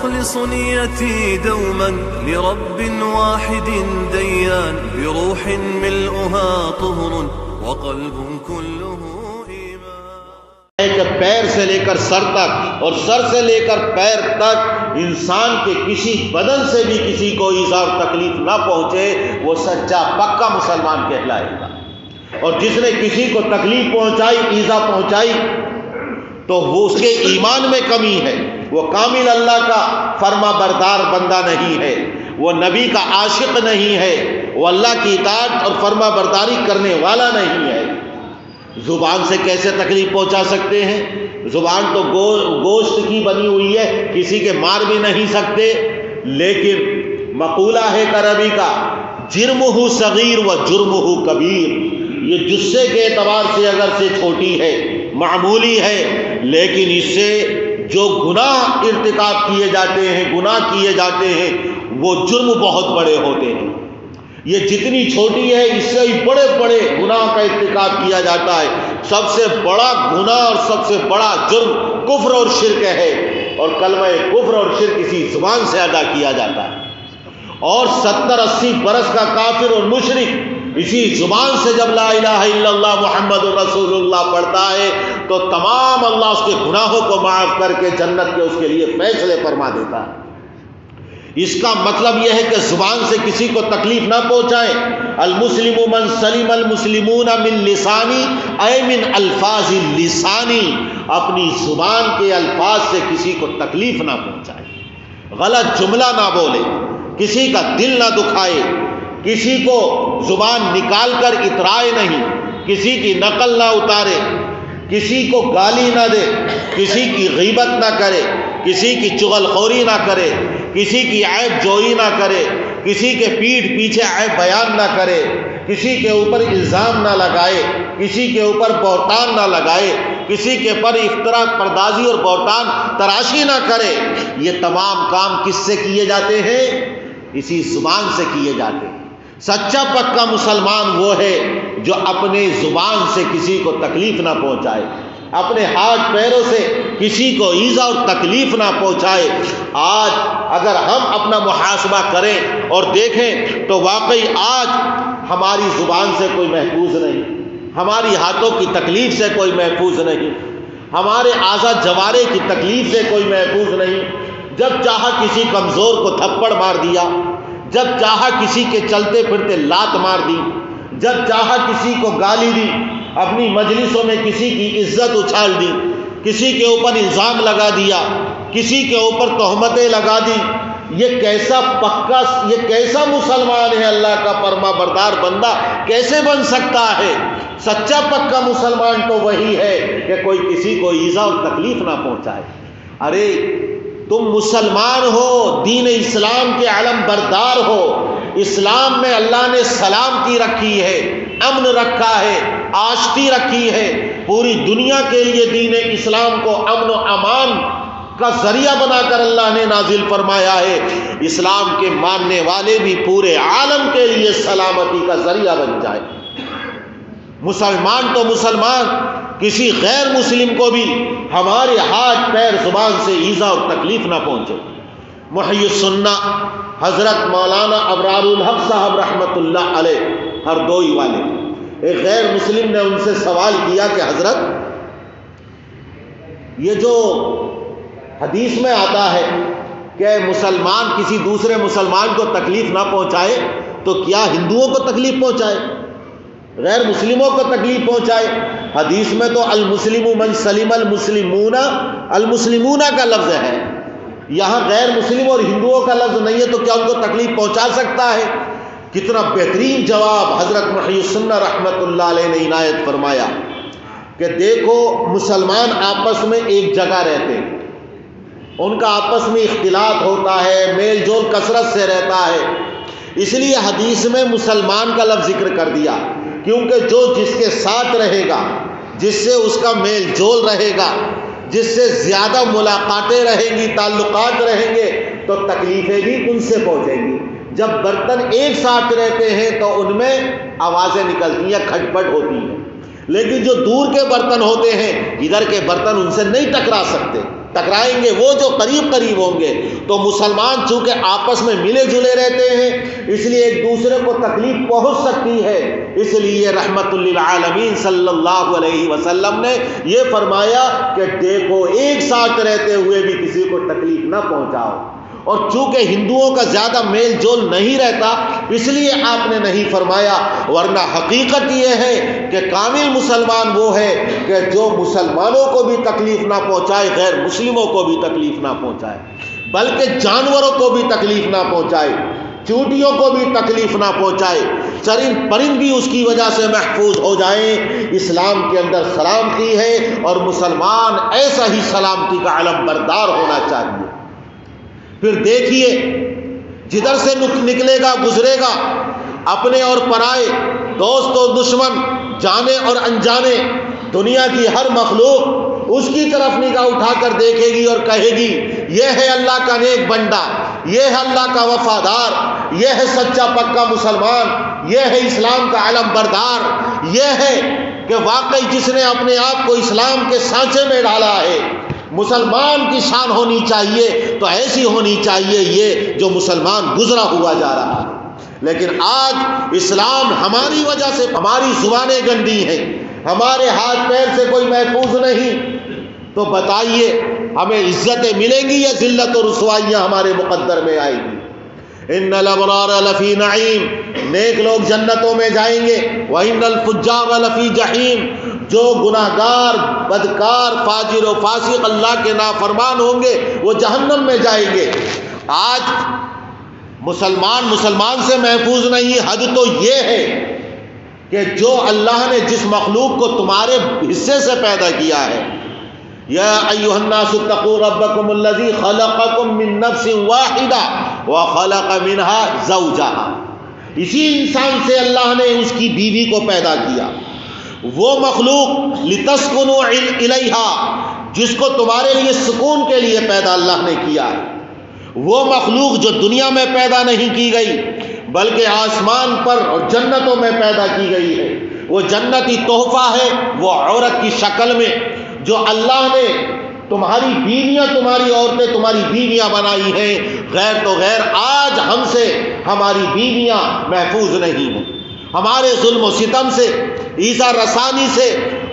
وأخلص نيتي دوما لرب واحد ديان بروح ملؤها طهر وقلب كله کہ پیر سے لے کر سر تک اور سر سے لے کر پیر تک انسان کے کسی بدن سے بھی کسی کو ایذا اور تکلیف نہ پہنچے، وہ سچا پکا مسلمان کہلائے گا۔ اور جس نے کسی کو تکلیف پہنچائی، ایذا پہنچائی، تو وہ اس کے ایمان میں کمی ہے، وہ کامل اللہ کا فرما بردار بندہ نہیں ہے، وہ نبی کا عاشق نہیں ہے، وہ اللہ کی اطاعت اور فرما برداری کرنے والا نہیں ہے۔ زبان سے کیسے تکلیف پہنچا سکتے ہیں؟ زبان تو گوشت کی بنی ہوئی ہے، کسی کے مار بھی نہیں سکتے، لیکن مقولہ ہے عربی کا جرمہ صغیر و جرمہ کبیر، یہ جثے کے اعتبار سے اگر سے چھوٹی ہے، معمولی ہے، لیکن اس سے جو گناہ ارتکاب کیے جاتے ہیں، گناہ کیے جاتے ہیں، وہ جرم بہت بڑے ہوتے ہیں۔ یہ جتنی چھوٹی ہے اس سے ہی بڑے بڑے گناہ کا ارتکاب کیا جاتا ہے۔ سب سے بڑا گناہ اور سب سے بڑا جرم کفر اور شرک ہے، اور کلمہ کفر اور شرک اسی زبان سے ادا کیا جاتا ہے۔ اور 70-80 برس کا کافر اور مشرک اسی زبان سے جب لا الہ الا اللہ محمد رسول اللہ پڑھتا ہے تو تمام اللہ اس کے گناہوں کو معاف کر کے جنت کے اس کے لیے فیصلے فرما دیتا ہے۔ اس کا مطلب یہ ہے کہ زبان سے کسی کو تکلیف نہ پہنچائے۔ المسلم من سلم المسلمون من لسانی اے من الفاظ لسانی، اپنی زبان کے الفاظ سے کسی کو تکلیف نہ پہنچائے، غلط جملہ نہ بولے، کسی کا دل نہ دکھائے، کسی کو زبان نکال کر اترائے نہیں، کسی کی نقل نہ اتارے، کسی کو گالی نہ دے، کسی کی غیبت نہ کرے، کسی کی چغل خوری نہ کرے، کسی کی عیب جوئی نہ کرے، کسی کے پیٹھ پیچھے عیب بیان نہ کرے، کسی کے اوپر الزام نہ لگائے، کسی کے اوپر بہتان نہ لگائے، کسی کے پر افطرا پردازی اور بہتان تراشی نہ کرے۔ یہ تمام کام کس سے کیے جاتے ہیں؟ اسی زبان سے کیے جاتے ہیں۔ سچا پکا مسلمان وہ ہے جو اپنے زبان سے کسی کو تکلیف نہ پہنچائے، اپنے ہاتھ پیروں سے کسی کو ایذا اور تکلیف نہ پہنچائے۔ آج اگر ہم اپنا محاسبہ کریں اور دیکھیں تو واقعی آج ہماری زبان سے کوئی محفوظ نہیں، ہماری ہاتھوں کی تکلیف سے کوئی محفوظ نہیں، ہمارے اعضاء جوارے کی تکلیف سے کوئی محفوظ نہیں۔ جب چاہا کسی کمزور کو تھپڑ مار دیا، جب چاہا کسی کے چلتے پھرتے لات مار دی، جب چاہا کسی کو گالی دی، اپنی مجلسوں میں کسی کی عزت اچھال دی، کسی کے اوپر الزام لگا دیا، کسی کے اوپر تہمتیں لگا دی۔ یہ کیسا پکا، یہ کیسا مسلمان ہے؟ اللہ کا فرما بردار بندہ کیسے بن سکتا ہے؟ سچا پکا مسلمان تو وہی ہے کہ کوئی کسی کو ایذا اور تکلیف نہ پہنچائے۔ ارے تم مسلمان ہو، دین اسلام کے علم بردار ہو، اسلام میں اللہ نے سلامتی رکھی ہے، امن رکھا ہے، آشتی رکھی ہے۔ پوری دنیا کے لیے دین اسلام کو امن و امان کا ذریعہ بنا کر اللہ نے نازل فرمایا ہے۔ اسلام کے ماننے والے بھی پورے عالم کے لیے سلامتی کا ذریعہ بن جائے۔ مسلمان تو مسلمان، کسی غیر مسلم کو بھی ہمارے ہاتھ پیر زبان سے ایذا اور تکلیف نہ پہنچے۔ محی السنہ حضرت مولانا ابرار الحق صاحب رحمۃ اللہ علیہ ہردوئی والے، ایک غیر مسلم نے ان سے سوال کیا کہ حضرت یہ جو حدیث میں آتا ہے کہ مسلمان کسی دوسرے مسلمان کو تکلیف نہ پہنچائے، تو کیا ہندوؤں کو تکلیف پہنچائے، غیر مسلموں کو تکلیف پہنچائے؟ حدیث میں تو المسلم من سلم المسلمون کا لفظ ہے، یہاں غیر مسلم اور ہندوؤں کا لفظ نہیں ہے، تو کیا ان کو تکلیف پہنچا سکتا ہے؟ کتنا بہترین جواب حضرت محی السنہ رحمۃ اللہ علیہ نے عنایت فرمایا کہ دیکھو مسلمان آپس میں ایک جگہ رہتے ہیں، ان کا آپس میں اختلاط ہوتا ہے، میل جول کثرت سے رہتا ہے، اس لیے حدیث میں مسلمان کا لفظ ذکر کر دیا، کیونکہ جو جس کے ساتھ رہے گا، جس سے اس کا میل جول رہے گا، جس سے زیادہ ملاقاتیں رہیں گی، تعلقات رہیں گے، تو تکلیفیں بھی ان سے پہنچیں گی۔ جب برتن ایک ساتھ رہتے ہیں تو ان میں آوازیں نکلتی ہیں، کھٹ پٹ ہوتی ہیں، لیکن جو دور کے برتن ہوتے ہیں، ادھر کے برتن ان سے نہیں ٹکرا سکتے، ٹکرائیں گے وہ جو قریب قریب ہوں گے. تو مسلمان چونکہ آپس میں ملے جلے رہتے ہیں اس لیے ایک دوسرے کو تکلیف پہنچ سکتی ہے. اس لیے رحمت للعالمین صلی اللہ علیہ وسلم نے یہ فرمایا کہ دیکھو ایک ساتھ رہتے ہوئے بھی کسی کو تکلیف نہ پہنچاؤ. اور چونکہ ہندوؤں کا زیادہ میل جول نہیں رہتا اس لیے آپ نے نہیں فرمایا، ورنہ حقیقت یہ ہے کہ کامل مسلمان وہ ہے کہ جو مسلمانوں کو بھی تکلیف نہ پہنچائے، غیر مسلموں کو بھی تکلیف نہ پہنچائے، بلکہ جانوروں کو بھی تکلیف نہ پہنچائے، چونٹیوں کو بھی تکلیف نہ پہنچائے، چرند پرند بھی اس کی وجہ سے محفوظ ہو جائیں. اسلام کے اندر سلامتی ہے اور مسلمان ایسا ہی سلامتی کا علم بردار ہونا چاہیے. پھر دیکھیے جدھر سے نکلے گا گزرے گا، اپنے اور پرائے، دوست اور دشمن، جانے اور انجانے، دنیا کی ہر مخلوق اس کی طرف نگاہ اٹھا کر دیکھے گی اور کہے گی یہ ہے اللہ کا نیک بندہ، یہ ہے اللہ کا وفادار، یہ ہے سچا پکا مسلمان، یہ ہے اسلام کا علم بردار، یہ ہے کہ واقعی جس نے اپنے آپ کو اسلام کے سانچے میں ڈالا ہے. مسلمان کی شان ہونی چاہیے تو ایسی ہونی چاہیے یہ جو مسلمان گزرا ہوا جا رہا ہے. لیکن آج اسلام ہماری وجہ سے ہماری زبانیں گندی ہیں، ہمارے ہاتھ پیر سے کوئی محفوظ نہیں. تو بتائیے ہمیں عزتیں ملیں گی یا ذلت و رسوائیاں ہمارے مقدر میں آئیں گی؟ ان الابرار لفی نعیم، نیک لوگ جنتوں میں جائیں گے. وان الفجار لفی جحیم، جو گناہگار، بدکار، فاجر و فاسق اللہ کے نافرمان ہوں گے وہ جہنم میں جائیں گے. آج مسلمان سے محفوظ نہیں. حد تو یہ ہے کہ جو اللہ نے جس مخلوق کو تمہارے حصے سے پیدا کیا ہے، یا ایھا الناس اتقوا ربکم الذی خلقکم من نفس واحدہ وخلق منها زوجها، اسی انسان سے اللہ نے اس کی بیوی کو پیدا کیا. وہ مخلوق لتسکنوا الیہا، جس کو تمہارے لیے سکون کے لیے پیدا اللہ نے کیا ہے. وہ مخلوق جو دنیا میں پیدا نہیں کی گئی بلکہ آسمان پر اور جنتوں میں پیدا کی گئی ہے. وہ جنتی تحفہ ہے، وہ عورت کی شکل میں جو اللہ نے تمہاری بیویاں، تمہاری عورتیں تمہاری بیویاں بنائی ہیں. غیر تو غیر آج ہم سے ہماری بیویاں محفوظ نہیں ہیں. ہمارے ظلم و ستم سے، ایذا رسانی سے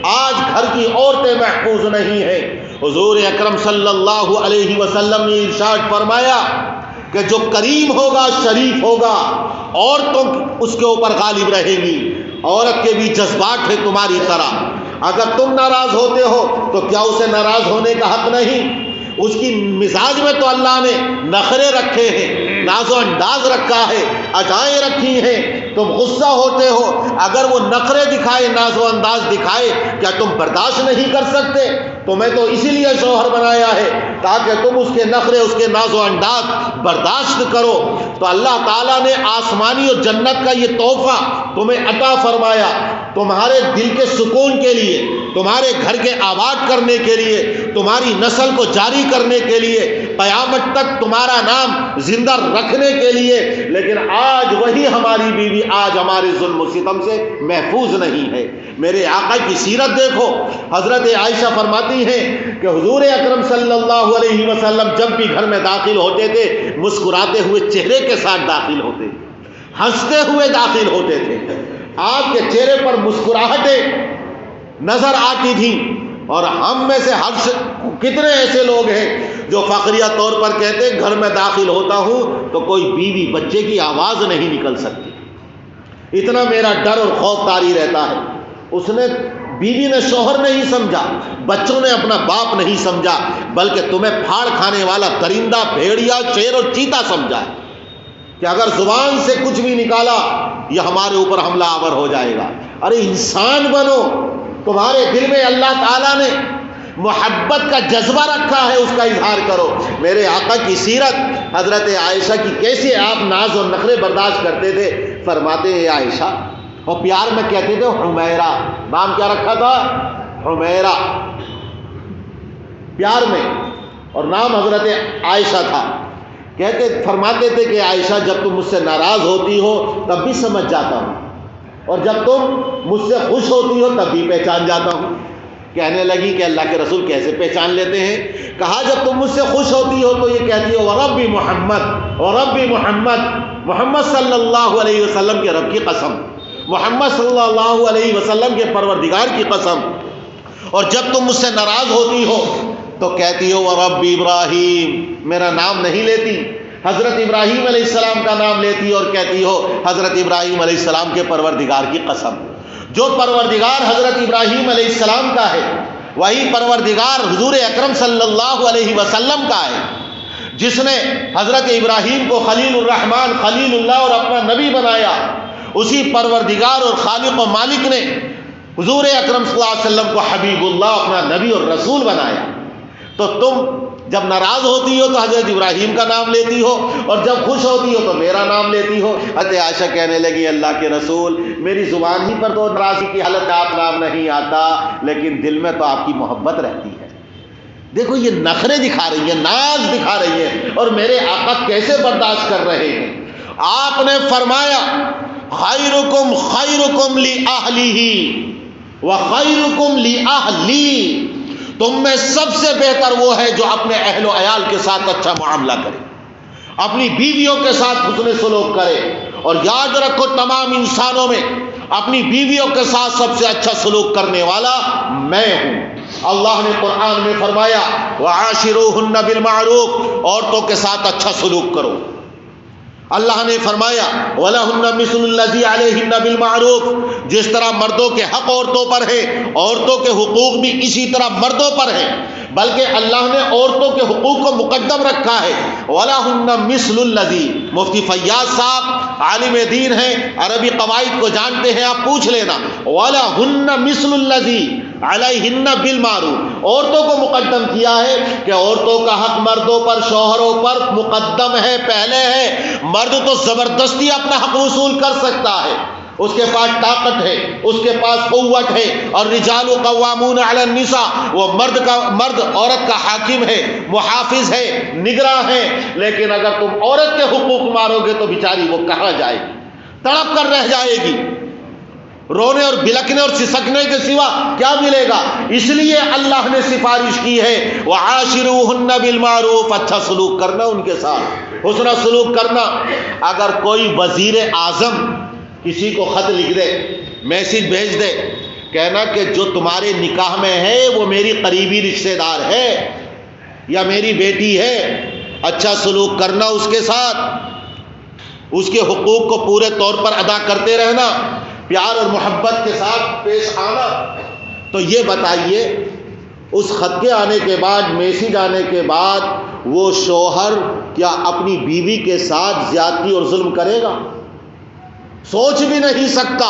آج گھر کی عورتیں محفوظ نہیں ہیں. حضور اکرم صلی اللہ علیہ وسلم نے ارشاد فرمایا کہ جو کریم ہوگا، شریف ہوگا، عورتوں اس کے اوپر غالب رہیں گی. عورت کے بھی جذبات ہیں تمہاری طرح. اگر تم ناراض ہوتے ہو تو کیا اسے ناراض ہونے کا حق نہیں؟ اس کی مزاج میں تو اللہ نے نخرے رکھے ہیں، ناز و انداز رکھا ہے، ادائیں رکھی ہیں. تم غصہ ہوتے ہو، اگر وہ نخرے دکھائے، ناز و انداز دکھائے، کیا تم برداشت نہیں کر سکتے؟ تمہیں تو اسی لیے شوہر بنایا ہے تاکہ تم اس کے نخرے، اس کے ناز و انداز برداشت کرو. تو اللہ تعالیٰ نے آسمانی اور جنت کا یہ تحفہ تمہیں عطا فرمایا تمہارے دل کے سکون کے لیے، تمہارے گھر کے آباد کرنے کے لیے، تمہاری نسل کو جاری کرنے کے لیے، قیامت تک تمہارا نام زندہ رکھنے کے لیے. لیکن آج وہی ہماری بیوی آج ہمارے ظلم و ستم سے محفوظ نہیں ہے. میرے آقا کی سیرت دیکھو. حضرت عائشہ فرماتی ہیں کہ حضور اکرم صلی اللہ علیہ وسلم جب بھی گھر میں داخل ہوتے تھے مسکراتے ہوئے چہرے کے ساتھ داخل ہوتے، ہنستے ہوئے داخل ہوتے تھے. آپ کے چہرے پر مسکراہٹیں نظر آتی تھیں. اور ہم میں سے کتنے ایسے لوگ ہیں جو فخریہ طور پر کہتے ہیں گھر میں داخل ہوتا ہوں تو کوئی بیوی بچے کی آواز نہیں نکل سکتی، اتنا میرا ڈر اور خوف طاری رہتا ہے. اس نے بیوی نے شوہر نہیں سمجھا، بچوں نے اپنا باپ نہیں سمجھا، بلکہ تمہیں پھاڑ کھانے والا درندہ، بھیڑیا، شیر اور چیتا سمجھا ہے کہ اگر زبان سے کچھ بھی نکالا یہ ہمارے اوپر حملہ آور ہو جائے گا. ارے انسان بنو. تمہارے دل میں اللہ تعالیٰ نے محبت کا جذبہ رکھا ہے، اس کا اظہار کرو. میرے آقا کی سیرت، حضرت عائشہ کی کیسے آپ ناز اور نخرے برداشت کرتے تھے. فرماتے ہیں عائشہ، اور پیار میں کہتے تھے حمیرہ، نام کیا رکھا تھا؟ حمیرہ پیار میں، اور نام حضرت عائشہ تھا. فرماتے تھے کہ عائشہ جب تم مجھ سے ناراض ہوتی ہو تب بھی سمجھ جاتا ہوں، اور جب تم مجھ سے خوش ہوتی ہو تب بھی پہچان جاتا ہوں. کہنے لگی کہ اللہ کے رسول کیسے پہچان لیتے ہیں؟ کہا جب تم مجھ سے خوش ہوتی ہو تو یہ کہتی ہو ورب محمد، ورب محمد، محمد صلی اللہ علیہ وسلم کے رب کی قسم، محمد صلی اللہ علیہ وسلم کے پروردگار کی قسم۔ اور جب تم مجھ سے ناراض ہوتی ہو تو کہتی ہو ورب ابراہیم، میرا نام نہیں لیتی، حضرت ابراہیم علیہ السلام کا نام لیتی اور کہتی ہو حضرت ابراہیم علیہ السلام کے پروردگار کی قسم۔ جو پروردگار حضرت ابراہیم علیہ السلام کا ہے وہی پروردگار حضور اکرم صلی اللہ علیہ وسلم کا ہے۔ جس نے حضرت ابراہیم کو خلیل الرحمن، خلیل اللہ اور اپنا نبی بنایا، اسی پروردگار اور خالق و مالک نے حضور اکرم صلی اللہ علیہ وسلم کو حبیب اللہ، اپنا نبی اور رسول بنایا۔ تو تم جب ناراض ہوتی ہو تو حضرت ابراہیم کا نام لیتی ہو اور جب خوش ہوتی ہو تو میرا نام لیتی ہو۔ حضرت عائشہ کہنے لگی اللہ کے رسول، میری زبان ہی پر تو ناراضی کی حالت میں آپ نام نہیں آتا، لیکن دل میں تو آپ کی محبت رہتی ہے۔ دیکھو یہ نخرے دکھا رہی ہے، ناز دکھا رہی ہے، اور میرے آقا کیسے برداشت کر رہے ہیں۔ آپ نے فرمایا خیرکم خیرکم لأہلہ وخیرکم لأہلی، تم میں سب سے بہتر وہ ہے جو اپنے اہل و عیال کے ساتھ اچھا معاملہ کرے، اپنی بیویوں کے ساتھ حسن سلوک کرے، اور یاد رکھو تمام انسانوں میں اپنی بیویوں کے ساتھ سب سے اچھا سلوک کرنے والا میں ہوں۔ اللہ نے قرآن میں فرمایا وعاشروہن بالمعروف، عورتوں کے ساتھ اچھا سلوک کرو۔ اللہ نے فرمایا وَلَهُنَّ مِثْلُ الَّذِي عَلَيْهِنَّ بِالْمَعْرُوفِ، جس طرح مردوں کے حق عورتوں پر ہے، عورتوں کے حقوق بھی اسی طرح مردوں پر ہیں، بلکہ اللہ نے عورتوں کے حقوق کو مقدم رکھا ہے۔ وَلَهُنَّ مِثْلُ الَّذِي، مفتی فیاض صاحب عالم دین ہیں، عربی قواعد کو جانتے ہیں، آپ پوچھ لینا۔ وَلَهُنَّ مِثْلُ الَّذِي علیہن بالمعروف، عورتوں کو مقدم کیا ہے کہ عورتوں کا حق مردوں پر، شوہروں پر مقدم ہے، پہلے ہے۔ مرد تو زبردستی اپنا حق وصول کر سکتا ہے، اس کے پاس طاقت ہے، اس کے پاس قوت ہے، اور رجال قوامون علی النساء، وہ مرد عورت کا حاکم ہے، محافظ ہے، نگراں ہے، لیکن اگر تم عورت کے حقوق مارو گے تو بیچاری وہ کہاں جائے گی؟ تڑپ کر رہ جائے گی، رونے اور بلکنے اور سسکنے کے سوا کیا ملے گا؟ اس لیے اللہ نے سفارش کی ہے وعاشروہن بالمعروف، اچھا سلوک کرنا ان کے ساتھ، حسن سلوک کرنا۔ اگر کوئی وزیر اعظم کسی کو خط لکھ دے، میسج بھیج دے، کہنا کہ جو تمہارے نکاح میں ہے وہ میری قریبی رشتہ دار ہے یا میری بیٹی ہے، اچھا سلوک کرنا اس کے ساتھ، اس کے حقوق کو پورے طور پر ادا کرتے رہنا، پیار اور محبت کے ساتھ پیش آنا۔ تو یہ بتائیے اس خط کے آنے کے بعد، میسج آنے کے بعد، وہ شوہر کیا اپنی بیوی کے ساتھ زیادتی اور ظلم کرے گا؟ سوچ بھی نہیں سکتا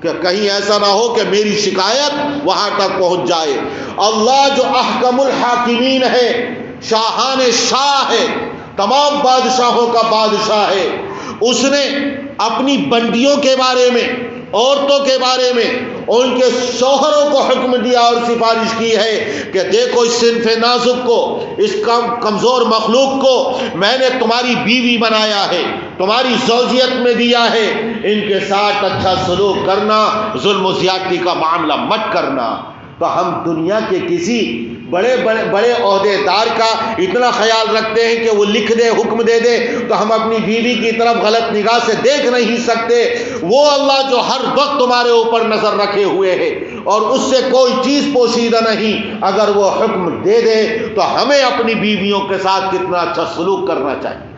کہ کہیں ایسا نہ ہو کہ میری شکایت وہاں تک پہنچ جائے۔ اللہ جو احکم الحاکمین ہے، شاہان شاہ ہے، تمام بادشاہوں کا بادشاہ ہے، اس نے اپنی بندیوں کے بارے میں، عورتوں کے بارے میں، ان کے شوہروں کو حکم دیا اور سفارش کی ہے کہ دیکھو اس صنف نازک کو، اس کمزور مخلوق کو میں نے تمہاری بیوی بنایا ہے، تمہاری زوجیت میں دیا ہے، ان کے ساتھ اچھا سلوک کرنا، ظلم و زیادتی کا معاملہ مت کرنا۔ تو ہم دنیا کے کسی بڑے عہدے دار کا اتنا خیال رکھتے ہیں کہ وہ لکھ دے، حکم دے دے، تو ہم اپنی بیوی کی طرف غلط نگاہ سے دیکھ نہیں سکتے۔ وہ اللہ جو ہر وقت تمہارے اوپر نظر رکھے ہوئے ہے اور اس سے کوئی چیز پوشیدہ نہیں، اگر وہ حکم دے دے تو ہمیں اپنی بیویوں کے ساتھ کتنا اچھا سلوک کرنا چاہیے۔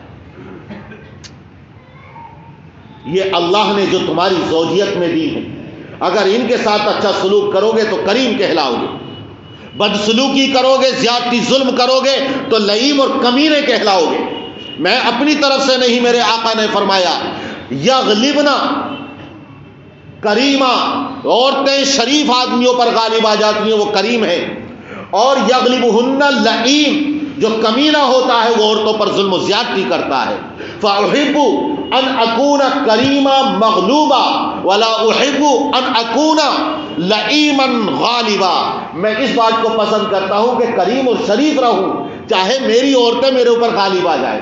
یہ اللہ نے جو تمہاری زوجیت میں دی ہے، اگر ان کے ساتھ اچھا سلوک کرو گے تو کریم کہلاؤ گے، بدسلوکی کرو گے، زیادتی ظلم کرو گے تو لئیم اور کمینے کہلاؤ گے۔ میں اپنی طرف سے نہیں، میرے آقا نے فرمایا یغلبنا کریمہ، عورتیں شریف آدمیوں پر غالب آ جاتی ہیں، وہ کریم ہے، اور یغلبہن لئیم، جو کمینہ ہوتا ہے وہ عورتوں پر ظلم و زیادتی کرتا ہے۔ فاحب ان اکون کریما مغلوبا ولا احب ان اکون لئیما غالبا، میں اس بات کو پسند کرتا ہوں کہ کریم اور شریف رہوں، چاہے میری عورتیں میرے اوپر غالب آ جائیں۔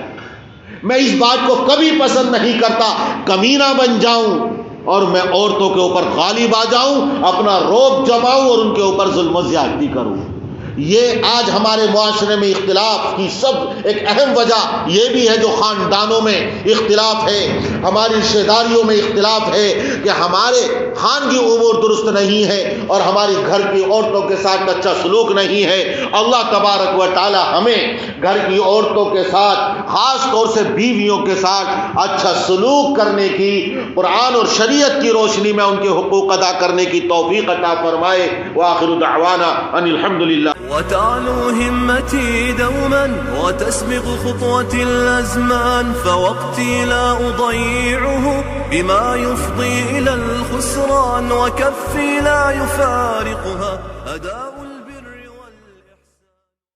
میں اس بات کو کبھی پسند نہیں کرتا کمینہ بن جاؤں، اور میں عورتوں کے اوپر غالب آ جاؤں، اپنا رعب جماؤں اور ان کے اوپر ظلم و زیادتی کروں۔ یہ آج ہمارے معاشرے میں اختلاف کی سب ایک اہم وجہ یہ بھی ہے، جو خاندانوں میں اختلاف ہے، ہماری رشتہ داریوں میں اختلاف ہے کہ ہمارے خاندگی امور درست نہیں ہے اور ہماری گھر کی عورتوں کے ساتھ اچھا سلوک نہیں ہے۔ اللہ تبارک و تعالی ہمیں گھر کی عورتوں کے ساتھ، خاص طور سے بیویوں کے ساتھ اچھا سلوک کرنے کی، قرآن اور شریعت کی روشنی میں ان کے حقوق ادا کرنے کی توفیق عطا فرمائے۔ وآخر دعوانا ان الحمدللہ۔ وتعلو همتي دوما وتسبق خطوتي الأزمان، فوقتي لا أضيعه بما يفضي إلى الخسران، وكفي لا يفارقها أداء